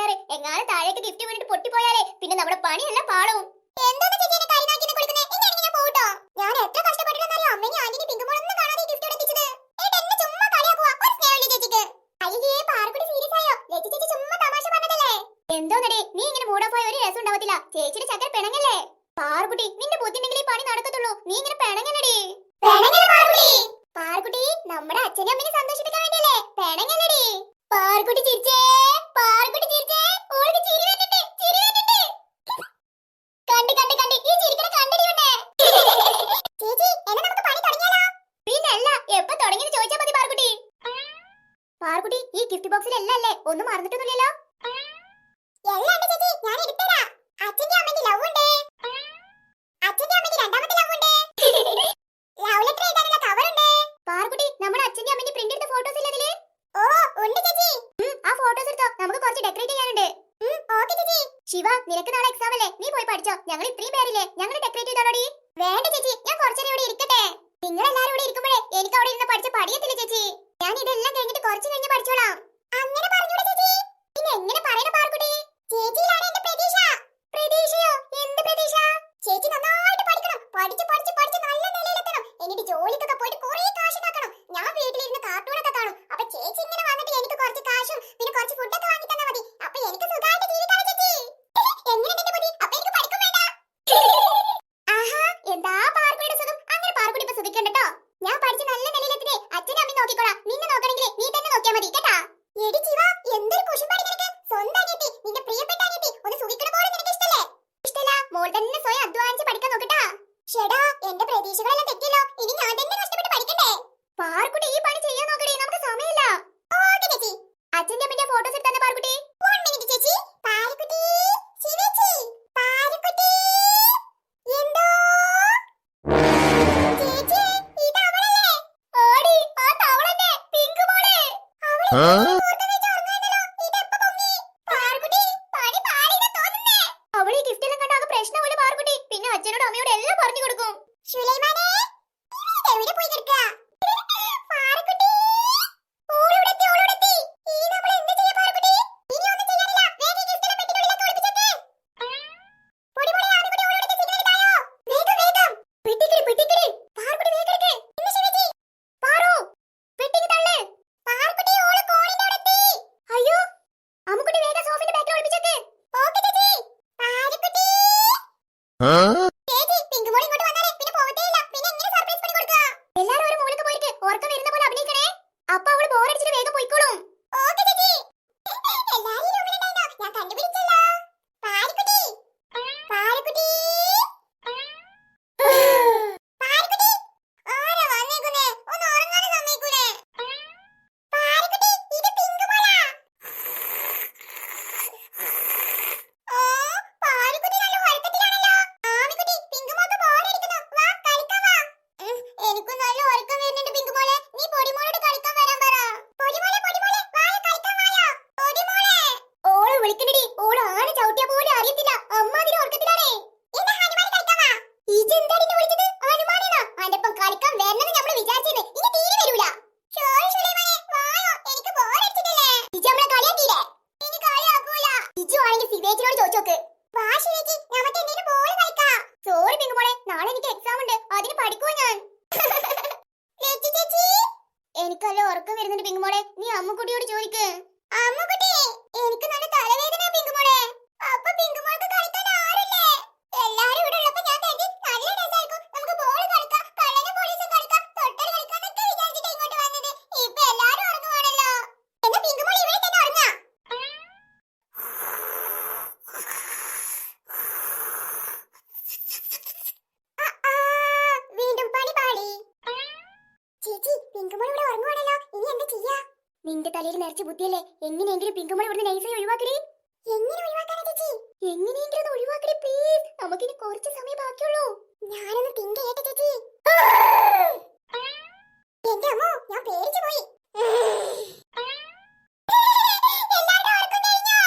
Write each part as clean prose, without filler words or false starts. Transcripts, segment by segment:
ബേജാറ്. എങ്ങാനും താഴേക്ക് ഗിഫ്റ്റ് വീണിട്ട് പൊട്ടിപ്പോയാലേ പിന്നെ നമ്മുടെ പണിയെല്ലാം പാളും. എന്താണ് ചേച്ചി എന്നെ കരിനാക്കിനെ കൊടുക്കുന്നേ? എങ്ങനെയാണെങ്കിൽ ഞാൻ പോട്ടോ. ഞാൻ എത്ര കഷ്ടപ്പെട്ടിരുന്നാലും അമ്മേനെ ആന്റിനെ പിങ്കുമോളൊന്നും കാണാതെ ഗിഫ്റ്റ് എത്തിച്ചത്. ഏട്ടാ എന്നെ ചുമ്മാ കളിയാക്കുവാ. ഒരു സ്നേഹമില്ല ചേച്ചിക്ക്. അയ്യേ പാർക്കുട്ടി സീരിയസ് ആയോ? ലച്ചു ചേച്ചി ചുമ്മാ തമാശ പറഞ്ഞതല്ലേ. എന്തോന്നടി നീ ഇങ്ങനെ മൂഡ് ഓഫ് ആയ ഒരു രസം ഉണ്ടാവത്തില്ല. ചേച്ചിയുടെ ചക്കര പിണങ്ങല്ലേ. പാർക്കുട്ടി നിന്റെ ബുദ്ധി ഉണ്ടെങ്കിൽ ഈ പണി നടക്കത്തുള്ളൂ. നീ ഇങ്ങനെ പിണങ്ങലടി. പാർക്കുട്ടി നമ്മുടെ അച്ഛനെ അമ്മനെ സന്തോഷിപ്പിക്കാൻ വേണ്ടിയല്ലേ പിണങ്ങലടി. പാർക്കുട്ടി ചിരിച്ചേ, പാർക്കുട്ടി ചിരിച്ചേ. ഓൾക്ക് ചിരി വരുന്നുണ്ട്, ചിരി വരുന്നുണ്ട്. കണ്ട് കണ്ട് കണ്ട് ഈ ചിരിക്കണ കണ്ടടി ഉണ്ടേ. ചേച്ചി എന്നെ നമുക്ക് പണി തുടങ്ങിയാലോ? പിന്നല്ല എപ്പോ തുടങ്ങിയെന്ന് ചോദിച്ചാ മതി പാർക്കുട്ടി. പാർക്കുട്ടി ഈ ഗിഫ്റ്റ് ബോക്സിൽ എല്ലാം അല്ലേ? ഒന്നും മറന്നിട്ടൊന്നുമില്ലല്ലോ. എല്ലാം ഉണ്ട് ചേച്ചി, ഞാൻ എടുത്തരാ. അച്ഛന്റെ അമ്മന്റെ ലവ് ഉണ്ട്. അച്ഛന്റെ അമ്മന്റെ രണ്ടാമത്തെ ലവ് ഉണ്ട്. ലവ് ലെറ്റർ എഴുതാനുള്ള കവർ ഉണ്ട്. പാർക്കുട്ടി നമ്മുടെ അച്ഛന്റെ അമ്മന്റെ പ്രിന്റ് എടുത്ത ഫോട്ടോസ് ഇല്ലേ ഇതില്? ഓ ഉണ്ട് ചേച്ചി. ആ ഫോട്ടോസ് എടുത്തോ, നമുക്ക് കുറച്ച് ഡെക്കറേറ്റ് ചെയ്യാനുണ്ട്. ഓക്കേ ചേച്ചി. ശിവ നിനക്ക് നാളെ എക്സാം അല്ലേ, നീ പോയി പഠിച്ചോ. ഞങ്ങൾ ഇത്രയും പേരില്ലേ, ഞങ്ങൾ ഡെക്കറേറ്റ് ചെയ്തോളടി. വേണ്ട ചേച്ചി, ഞാൻ കുറച്ചേരം ഇവിടെ ഇരിക്കട്ടെ. നിങ്ങൾ എല്ലാവരും ഇവിടെ ഇരിക്കുമ്പോഴേ എനിക്ക് അവിടെ ഇരുന്ന് പഠിച്ച പഠിയത്തില്ല ചേച്ചി. ഞാൻ ഇതെല്ലാം കഴിഞ്ഞിട്ട് കുറച്ച് കഴിഞ്ഞ് പഠിച്ചോളാം. അങ്ങനെ പറഞ്ഞൂടെ ചേച്ചി? പിന്നെ എങ്ങനെ പറയണ പാർക്കുട്ടി? ചേച്ചിയിലാണ് എന്റെ പ്രതീക്ഷ. പ്രതീക്ഷയോ? എന്ത് പ്രതീക്ഷ? ചേച്ചി നന്നായിട്ട് പഠിക്കണം. പഠിച്ച് പഠിച്ച് പഠിച്ച് നല്ല നിലയിലെത്തണം. എന്നിട്ട് ജോലിക്കൊക്കെ പോയിട്ട് കുറേ കാശ് ഉണ്ടാക്കണം. ഞാൻ വീട്ടിലിരുന്ന് കാർട്ടൂണൊക്കെ കാണും. അപ്പൊ ചേച്ചി ഇങ്ങനെ വന്നിട്ട് എനിക്ക് കുറച്ച് കാശും പിന്നെ കുറച്ച് ഫുഡൊക്കെ വാങ്ങി തന്നാ മതി. അപ്പൊ എനിക്ക് സുഖമായിട്ട് ജീവിക്കാം ചേച്ചി. എങ്ങനെയുണ്ട് എന്റെ ബുദ്ധി? അപ്പൊ എനിക്ക് പഠിക്കും വേണ്ട. ആഹാ എന്താ പാർക്കുട്ടിയുടെ സുഖം. അങ്ങനെ പാർക്കുട്ടി ഇപ്പൊ സുഖിക്കണ്ടോ. ഞാൻ പഠിച്ച് നല്ല നിലയിലെത്തിട്ടേ അച്ഛനും അമ്മയും നോക്കിക്കോളാം. നിന്നെ നോക്കണമെങ്കിൽ നീ തന്നെ നോക്കിയാ മതി കേട്ടാ. എടി ജീവ എന്തൊരു കുശുമ്പാടി നിനക്ക്. സ്വന്തം അനിയത്തി, നിന്റെ പ്രിയപ്പെട്ട അനിയത്തി ഒന്ന് സുഖിക്കണ പോലെ നിനക്ക് ഇഷ്ടല്ലേ? ഇഷ്ടല്ല, മോൾ തന്നെ സ്വയം അധ്വാനിച്ച് പഠിക്കാൻ നോക്കട്ടാ. ഷെടാ എന്റെ പ്രതീക്ഷകളെല്ലാം തെറ്റിയല്ലോ. ഇനി ഞാൻ തന്നെ കഷ്ടപ്പെട്ട് പഠിക്കണ്ടേ. പാർക്കുട്ടി ഈ പണി ചെയ്യാൻ നോക്കണേ, നമുക്ക് സമയമില്ല. ഓക്കേ ചേച്ചി. അച്ഛന്റെ അമ്മന്റെ ഫോട്ടോസ് എടുത്താ പാർക്കുട്ടി. 1 മിനിറ്റ് ചേച്ചി. പാർക്കുട്ടി ശിവേച്ചി പാർക്കുട്ടി എന്തോ ചേച്ചി ഇത് അവളല്ലേ? ഓടി ആ തവളന്നെ പിങ്ക് മോളെ. അവളെ അവളീ ഗിഫ്റ്റ് എല്ലാം കണ്ടാ പ്രശ്നം പോലെ പാർക്കുട്ടി. പിന്നെ അച്ഛനോട് അമ്മയോട് എല്ലാം പറഞ്ഞു കൊടുക്കും. സുലൈമാനെ എവിടെ പോയി കിടക്കാ? പാർക്കുട്ടി ഓളോടെത്തി ഓളോടെത്തി. ഈ നമ്മൾ എന്ത് ചെയ്യാ പാർക്കുട്ടി? ഇനി ഒന്നും ചെയ്യാനില്ല. വേഗം ഗിഫ്റ്റ് എല്ലാം പെട്ടിനുള്ളിലേക്ക് ഒളിപ്പിച്ചേക്ക്. പൊടി പൊടി ആമിക്കുട്ടി ഓളോടെത്തി സിഗ്നൽ ഇതായോ. വേഗം വേഗം പെട്ടിക്കിടി പെട്ടിക്കിടി. പാർക്കുട്ടി വേഗം എടുക്ക്. ഇന്ന് ശിവജി പാറു പെട്ടിക്ക് തള്ള്. പാർക്കുട്ടി ഓള് കോണിന്റെ അവിടെ എത്തി. അയ്യോ അമ്മുക്കുട്ടി വേഗം സോഫിന്റെ ബാക്കിൽ ഒളിപ്പിച്ചേക്ക്. ഓക്കേ ചേച്ചി. പാർക്കുട്ടി ചേച്ചി പിങ്ക് മോൾ ഇങ്ങോട്ട് വന്നാലേ പിന്നെ പോവത്തേയില്ല. പിന്നെ എങ്ങനെ സർപ്രൈസ് പണി കൊടുക്കുക? എല്ലാരും ഒരു മൂലക്ക് പോയിട്ട് ഓർക്കം വരുന്ന പോലെ അഭിനയിക്കണേ. അപ്പൊ അവള് ബോറടിച്ചിട്ട് വേഗം പോയിക്കോളും. ഓക്കേ ചേച്ചി. എല്ലാരും റൂമിലുണ്ടായിരുന്നോ? ഞാൻ കണ്ടുപിടിച്ചല്ലോ. പാർക്കുട്ടി പാർക്കുട്ടി പാർക്കുട്ടി ആരാ വന്നേക്കുന്നേ? ഒന്ന് ഉറങ്ങാനും സമ്മതിക്കൂലേ? പാർക്കുട്ടി ഇത് പിങ്ക് മോളാ. ഓ പാർക്കുട്ടി നല്ല ഉറക്കത്തിലാണല്ലോ. ആമിക്കുട്ടി പിങ്ക് മോൾക്ക് ബോറടിക്കുന്നു. വാ കളിക്കാൻ വാ. എനിക്ക് നല്ല ഉറക്കം വരുന്നുണ്ട് പിങ്ക് മോളെ. നീ പൊടിമോളോട് കളിക്കാൻ വരാൻ പറ. പൊടിമോളെ പൊടിമോളെ വായോ കളിക്കാൻ വായോ. പൊടിമോളെ ഓള് വിളിക്കണ്ടടി. ഓള് ആന ചവിട്ടിയാ പോലും അറിയത്തില്ല. അമ്മാതിരി ഉറക്കത്തിലാണേ. എന്നാ ഹനുമാൻ കളിക്കാൻ വാ. ഇജെന്താടി എന്നെ വിളിച്ചത്? ഹനുമാനെന്നാ? അന്റെപ്പം കളിക്കാൻ വരണമെന്ന് നമ്മൾ വിചാരിച്ചേന്ന്. ഇനി തീരെ വരൂല. സോറി സുലൈമാനെ വായോ. എനിക്ക് ബോറടിച്ചിട്ടില്ലേ? ഇജ് നമ്മളെ കളിയാക്കിയില്ലേ? ഇനി കളിയാക്കൂല. ഇജു ആണെങ്കിൽ സിവേച്ചിനോട് ചോദിച്ചോക്ക്. വാ ശിവേച്ചി നമുക്ക് എന്തെങ്കിലും ബോൾ കളിക്കാം. സോറി പിങ്ക് മോളെ, നാളെ എനിക്ക് എക്സാം ഉണ്ട്. അതിന് പഠിക്കുവാ ഞാൻ. ലച്ചു ചേച്ചി എനിക്കല്ല ഉറക്കം വരുന്നുണ്ട് പിങ്ക് മോളെ. നീ അമ്മുക്കുട്ടിയോട് ചോദിക്ക്. അമ്മുക്കുട്ടി എനിക്ക് നല്ല തലവേദന പിങ്ക് മോളെ. അപ്പൊ പിങ്ക് മോൾക്ക് കളിക്കാൻ ആരില്ലേ? എല്ലാരും ഇവിടെ ഉള്ളപ്പോ ഞാൻ കരുതി നല്ല രസമായിരിക്കും. നമുക്ക് ബോൾ കളിക്കാം, കള്ളനും പോലീസും കളിക്കാം, തൊട്ടൽ കളിക്കാം എന്നൊക്കെ വിചാരിച്ചിട്ട് ഇങ്ങോട്ട് വന്നത്. ഇപ്പൊ എല്ലാരും ഉറങ്ങുവാണല്ലോ. എന്നാ പിങ്ക് മോൾ ഇവിടെ തന്നെ ഉറങ്ങാ. വീണ്ടും പണി പാടി. ചേച്ചി പിങ്കുമോൾ ഇവിടെ ഉറങ്ങുവാണല്ലോ. ഇനി എന്താ ചെയ്യാ? നിന്റെ തലയിൽ നിറച്ച് ബുദ്ധിയല്ലേ. എങ്ങനെയെങ്കിലും പിങ്കുമോൾ ഇവിടെ നൈസായി ഒഴിവാക്കടി. എങ്ങനെ ഒഴിവാക്കാനാ ചേച്ചി? എങ്ങനെയെങ്കിലും ഒന്ന് ഒഴിവാക്കടി പ്ലീസ്. നമുക്കിനി കുറച്ച് സമയം ബാക്കിയുള്ളൂ. ഞാനൊന്ന് തിങ്ക് ചെയ്യട്ടെ ചേച്ചി. എന്റെ അമ്മോ ഞാൻ പേടിച്ചു പോയി. എല്ലാവരും ഉറക്കം കഴിഞ്ഞോ?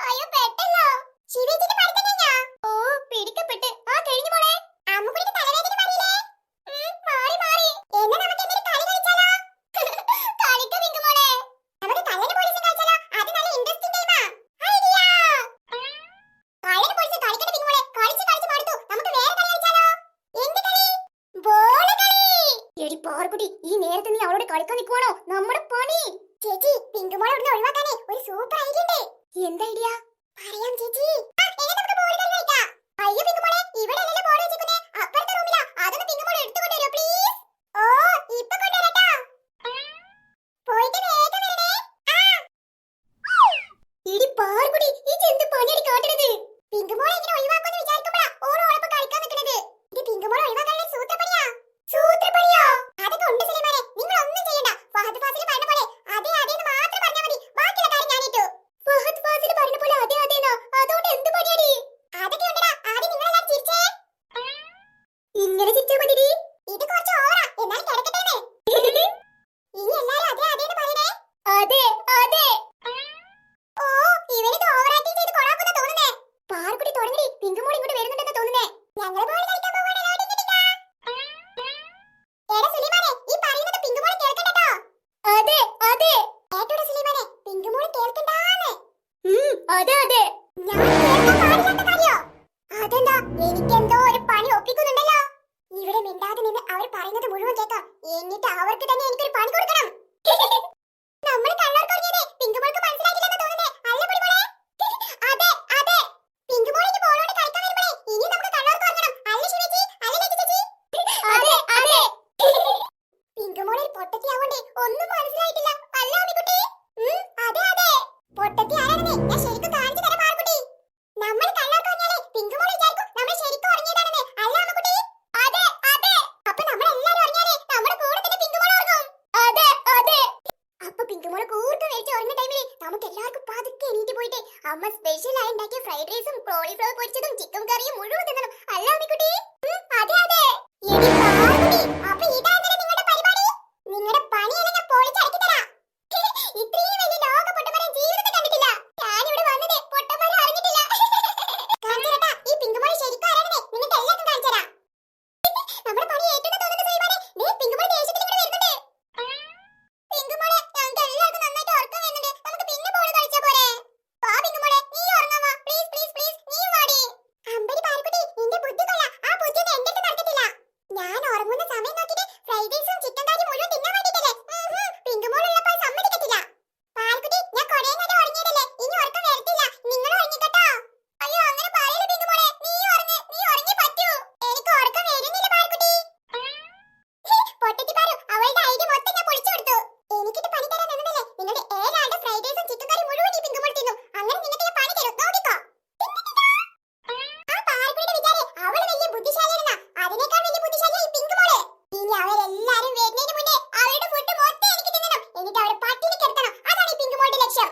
അയ്യോ പെട്ടല്ലോ. ശിവേച്ചിന്റെ പഠിത്തം കഴിഞ്ഞോ? ഓ പിടിക്കപ്പെട്ട്. ആ കഴിഞ്ഞു മോളെ. അമ്മുക്കുട്ടിക്ക് തലവേദന മാറിയില്ലേ? മാറി മാറി. എന്നാ നമുക്ക് എന്തെങ്കിലും കളി കളിച്ചാലോ? കളിക്കാം പിങ്ക് മോളെ. നമുക്ക് കള്ളനും പോലീസും കളിച്ചാലോ? അത് നല്ല ഇൻട്രസ്റ്റിംഗ് ഗെയിമാ. ആ ചേച്ചി നമുക്ക് ബോൾ കളിക്കാം. അയ്യോ പിങ്കുമോളെ, ഇവിടെ അല്ലല്ലോ ബോൾ വെച്ചിരിക്കുന്നേ, അപ്പുറത്തെ റൂമിലാ. അതൊന്ന് പിങ്കുമോൾ എടുത്തു കൊണ്ടുവരുമോ പ്ലീസ്? ഓ ഇപ്പൊ കൊണ്ടുവരാട്ടോ. പോയിട്ട് വേഗം വരണേ. ഇടി പാർക്കുടി, ഈ ചെന്ത് പണിയടി കാട്ടണത്. പിങ്കുമോളെ ഇങ്ങനെ ഒഴിവാക്കുമെന്ന് വിചാരിക്കുമ്പോഴാ ഓളോടൊപ്പം കളിക്കാൻ നിൽക്കുന്നത്. ഇത് പിങ്കുമോളെ ഒഴിവാക്കാനുള്ള സൂത്രപ്പണിയാ. സൂത്രപ്പണിയോ? അതൊക്കെ ഉണ്ട് സുലൈമാനെ, നിങ്ങൾ ഒന്നും ചെയ്യണ്ട. ഫഹദ് ഫാസിൽ പറഞ്ഞ പോലെ അതെ അതെ എന്ന് മാത്രം പറഞ്ഞാൽ മതി. ബാക്കിയുള്ള കാര്യം ഞാൻ ഏറ്റു. ഫഹദ് ഫാസിൽ പറഞ്ഞ പോലെ അതെ അതെന്നാ? അതുകൊണ്ട് എന്ത് പണിയാടി? അതൊക്കെ ഉണ്ടടാ. ആദ്യം നിങ്ങളെല്ലാം ചിരിച്ചേ. ഇങ്ങനെ ചിരിച്ചാ മതി. ഇത് കുറച്ച് ഓവറാ, എന്നാലും കിടക്കട്ടേന്ന്. ഇനി എല്ലാരും അതെ അതെ എന്ന് പറയണേ. അതെ അതെ. ഓ ഇവനിത് ഓവർ ആക്ടിങ് ചെയ്ത് കൊളാക്കുന്ന തോന്നുന്നേ. പാർക്കുടി തുടങ്ങി, പിങ്കുമോൾ ഇങ്ങോട്ട് വരുന്നുണ്ടെന്ന് തോന്നുന്നേ. ഞങ്ങൾ ബോൾ കളിക്കാൻ പോവാണല്ലോ. എടാ സുലൈമാനെ, ഈ പറയുന്നത് പിങ്കുമോൾ കേൾക്കണ്ടട്ടോ. അതെ അതെ. കേട്ടോടാ സുലൈമാനെ, പിങ്കുമോൾ കേൾക്കണ്ടാന്ന്. അതെ അതെ. ഞാൻ കേൾക്കാൻ പാടില്ലാത്ത കാര്യോ? അതെന്താ? എനിക്കെന്തോ ഒരു പണി ഒപ്പിക്കുന്നുണ്ടല്ലോ. ഇവിടെ മിണ്ടാതെ നിന്ന് അവർ പറയുന്നത് മുഴുവൻ കേൾക്കാം. എന്നിട്ട് അവർക്ക് തന്നെ എനിക്കൊരു പണി കൊടുക്കണം. നമ്മൾ കള്ളർ തുടങ്ങിയതേ പിങ്കുമോൾക്ക് മനസ്സിലായിട്ടില്ലെന്ന് തോന്നുന്നേ. അല്ല പൊടിമോളെ? അതെ അതെ. പിങ്കുമോളിക്ക് ബോളോട് കളിക്കാൻ വരുമ്പോഴേ ഇനി നമുക്ക് കള്ളർ തുടങ്ങണം. അല്ല ശിവജി? അല്ല ലജ്ജ ചേച്ചി? അതെ അതെ. പിങ്കുമോളിൽ പൊട്ടത്തിയാവണ്ടേ ഒന്നും മനസ്സിലായിട്ടില്ല. അല്ല അമ്മിക്കുട്ടി? അതെ അതെ. പൊട്ടത്തി ആരാണെന്നേ ഞാൻ ശരിക്കും കാണിച്ചു തരാം പാർക്കുട്ടി. നമ്മൾ കള്ളർ തുടങ്ങിയാലേ പിങ്കുമോൾ വിചാരിക്കും നമ്മൾ ശരിക്കും ഉറങ്ങിയതാണെന്ന്. അല്ല അമ്മിക്കുട്ടി? അതെ അതെ. അപ്പൊ നമ്മൾ എല്ലാവരും ഉറങ്ങിയാലേ നമ്മുടെ കൂടെ തന്നെ പിങ്കുമോൾ ഉറങ്ങും. അതെ അതെ. അപ്പൊ പിങ്കുമോള് കൂർക്കം വെച്ച് ഉറങ്ങുന്ന ടൈമിൽ നമുക്ക് എല്ലാവർക്കും പതുക്കെ എണീറ്റ് പോയിട്ട് അമ്മ സ്പെഷ്യൽ ആയി ഉണ്ടാക്കിയ ഫ്രൈഡ് റൈസും കോളിഫ്ലവർ പൊരിച്ചതും ചിക്കൻ കറിയും മുഴുവൻ തിന്നണം. അല്ല അമ്മിക്കുട്ടി? അതെ അതെ. എടി പാർക്കുട്ടി, അപ്പൊ ഇതാണല്ലേ നിങ്ങളുടെ പരിപാടി? നിങ്ങളുടെ പണിയെല്ലാം ഞാൻ പൊളിച്ചടക്കി തരാം. ഇത്രയും വലിയ ലോക പൊട്ടന്മാരെ ജീവിതത്തിൽ കണ്ടിട്ടില്ല. ഞാനിവിടെ വന്നത് പൊട്ടന്മാരെ അറിഞ്ഞിട്ടില്ല. കാണിച്ചേട്ടാ, ഈ പിങ്കുമോള് ശരിക്കും ആരാണെന്നേ നിങ്ങൾക്ക് എല്ലാവർക്കും കാണിച്ചുതരാം. നമ്മുടെ പണി ഏറ്റെന്ന് തോന്നുന്ന സുലൈമാനെ, ദേ പിങ്കുമോള് ദേഷ്യത്തിൽ ഇങ്ങനെ വരുന്നുണ്ട്. പിങ്കുമോളെ, ഞങ്ങൾക്ക് എല്ലാവർക്കും നന്നായിട്ട് ഉറക്കം വരുന്നുണ്ട്. നമുക്ക് പിന്നെ ബോൾ കളിച്ചാ പോരെ? വാ പിങ്കുമോളെ, നീ ഉറങ്ങാൻ വാ. പ്ലീസ് പ്ലീസ് പ്ലീസ്, നീ വാടി. അമ്പടി പാർക്കുട്ടി, നിന്റെ ബുദ്ധി കൊള്ളാം. ആ ബുദ്ധി ഒന്നും എന്റെ അടുത്ത് നടക്കത്തില്ല. ഞാൻ ഉറങ്ങുന്ന സമയം നോക്കിയിട്ട് ഫ്രൈഡ് റൈസും ചിക്കൻ കറിയും മുഴുവൻ തിന്നാൻ വേണ്ടിയിട്ടല്ലേ. പിങ്കുമോൾ ഉള്ളപ്പോൾ സമ്മതിക്കത്തില്ല. പാർക്കുട്ടി, ഞാൻ കുറേ നേരം ഉറങ്ങിയതല്ലേ, ഇനി ഉറക്കം വരത്തില്ല. നിങ്ങൾ ഉറങ്ങിക്കട്ടോ. അയ്യോ അങ്ങനെ പറയല്ലേ പിങ്കുമോളെ, നീ ഉറങ്ങി പറ്റൂ. എനിക്ക് ഉറക്കം വരുന്നില്ല പാർക്കുട്ടി. പൊട്ടത്തിപ്പാരു, അവളുടെ ഐഡിയ മൊത്തം ഞാൻ പൊളിച്ചു കൊടുത്തു. എനിക്കിട്ട് പണി തരാൻ നിന്നതല്ലേ, നിങ്ങളുടെ ഏഴാളുടെ ഫ്രൈഡ് റൈസും ചിക്കൻ കറി മുഴുവൻ ഈ പിങ്കുമോൾ തിന്നു. അങ്ങനെ നിങ്ങൾക്ക് ഞാൻ പണി തരും, നോക്കിക്കോ. ആ പാർക്കുട്ടിയുടെ വിചാരം അവള് വലിയ ബുദ്ധിശാലിയാണെന്നാ. അതിനേക്കാൾ വലിയ ബുദ്ധിശാലിയാ ഈ പിങ്കുമോള്. ഇനി അവരെല്ലാരും വരുന്നതിന് മുന്നേ അവരുടെ ഫുഡ് മൊത്തം എനിക്ക് തിന്നണം. എന്നിട്ട് അവരെ പട്ടിണി കിടത്തണം. അതാണ് ഈ പിങ്കുമോളുടെ ലക്ഷ്യം.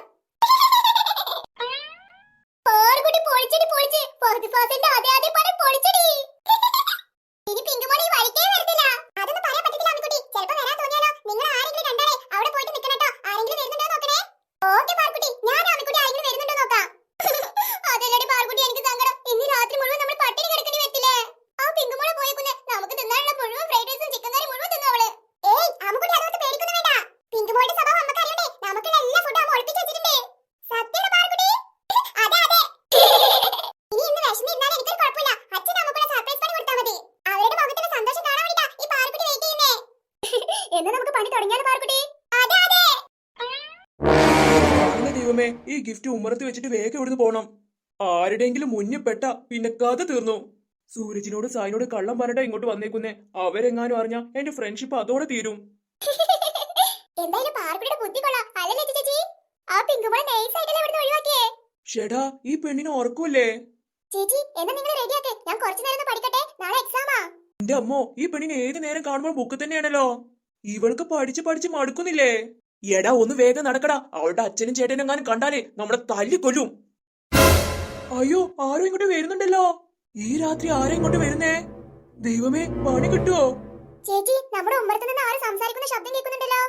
പാർക്കുട്ടി പൊളിച്ചടി പൊളിച്ച്. ഫഹദ് ഫാസിലിന്റെ അതേ അതേ പണം പൊളിച്ചടി. ഇനി പിങ്കുമോൾ ഈ വഴിക്കേ വരത്തില്ല. അതൊന്നും പറയാൻ പറ്റത്തില്ല അമ്മിക്കുട്ടി. ചിലപ്പോ വരാൻ തോന്നിയാലോ. നിങ്ങൾ ആരെങ്കിലും കണ്ടാലേ അവിടെ പോയിട്ട് നിൽക്കണട്ടോ. ആരെങ്കിലും വരുന്നുണ്ടോ നോക്കണേ. ഓക്കെ പാർക്കുട്ടി, ഞാൻ അമ്മിക്കുട്ടി ആരെങ്കിലും വരുന്നുണ്ടോ നോക്കാം. അതല്ലടി പാർക്കുട്ടി, എനിക്ക് സങ്കടം. ഇന്ന് രാത്രി മുഴുവൻ നമ്മൾ പട്ടിണി കിടക്കേണ്ടി വരത്തില്ലേ? ആ പിങ്കുമോളെ പോയേക്കുന്നെ നമുക്ക് തിന്നാനുള്ള മുഴുവൻ ഫ്രൈഡ് റൈസും ചിക്കൻ കറി മുഴുവൻ തിന്നു അവള്. ഏയ് അമ്മുക്കുട്ടി, അതൊന്നും പേടിക്കൊന്നും വേണ്ട. പിങ്കുമോളുടെ സ്വഭാവം അമ്മക്ക് അറിയണ്ടേ. നമുക്കുള്ള എല്ലാ ഫുഡും അമ്മ ഒളിപ്പിച്ച് വെച്ചിട്ടുണ്ട്. സത്യമാണ് പാർക്കുട്ടി? അതെ അതെ. ഇനി ഇന്ന് വിശന്നിരുന്നാലും എനിക്കൊരു കുഴപ്പമില്ല. അച്ഛൻ നമുക്കുള്ള സർപ്രൈസ് പണി കൊടുത്താൽ മതി. അവരുടെ മുഖത്തുള്ള സന്തോഷം കാണാൻ വേണ്ടിട്ടാ ഈ പാർക്കുട്ടി വെയിറ്റ് ചെയ്യുന്നേ. എന്നാ നമുക്ക് പണി തുടങ്ങിയാലോ പാർക്കുട്ടി? അതെ അതെ. ദൈവമേ, ഈ ഗിഫ്റ്റ് ഉമ്മറത്ത് വെച്ചിട്ട് വേഗം ഇവിടുന്ന് പോണം. ആരുടെയെങ്കിലും മുന്നിൽ പെട്ട പിന്നെ കഥ തീർന്നു. സൂരജിനോട് സായിനോട് കള്ളം പറഞ്ഞിട്ടാ ഇങ്ങോട്ട് വന്നേക്കുന്നേ. അവരെങ്ങാനും അറിഞ്ഞാ എന്റെ ഫ്രണ്ട്ഷിപ്പ് അതോടെ തീരും. എന്തായാലും പാർക്കുട്ടിയുടെ ബുദ്ധി കൊള്ളാം. അല്ല ലജ്ജ ചേച്ചി? ആ പിങ്കുമോളെ നൈസ് ആയിട്ടല്ലേ ഇവിടുന്ന് ഒഴിവാക്കിയേ. ഷെടാ, ഈ പെണ്ണിന് ഉറക്കൂല്ലേ? ചേച്ചി എന്നാ നിങ്ങൾ റെഡിയാക്ക്. ഞാൻ കുറച്ചു നേരം ഒന്ന് പഠിക്കട്ടെ, നാളെ എക്സാമാ. എന്റെ അമ്മോ, ഈ പെണ്ണിന് ഏത് നേരം കാണുമ്പോൾ ബുക്ക് തന്നെയാണല്ലോ. ഇവൾക്ക് പഠിച്ച് പഠിച്ച് മടുക്കുന്നില്ലേ? എടാ ഒന്ന് വേഗം നടക്കടാ. അവളുടെ അച്ഛനും ചേട്ടനും എങ്ങാനും കണ്ടാലേ നമ്മളെ തല്ലിക്കൊല്ലും. അയ്യോ, ആരോ ഇങ്ങോട്ട് വരുന്നുണ്ടല്ലോ. ഈ രാത്രി ആരാ ഇങ്ങോട്ട് വരുന്നേ? ദൈവമേ, പണി കിട്ടുവോ? ചേച്ചി, നമ്മുടെ ഉമ്മറത്ത് നിന്ന് ആരും സംസാരിക്കുന്ന ശബ്ദം കേൾക്കുന്നുണ്ടല്ലോ.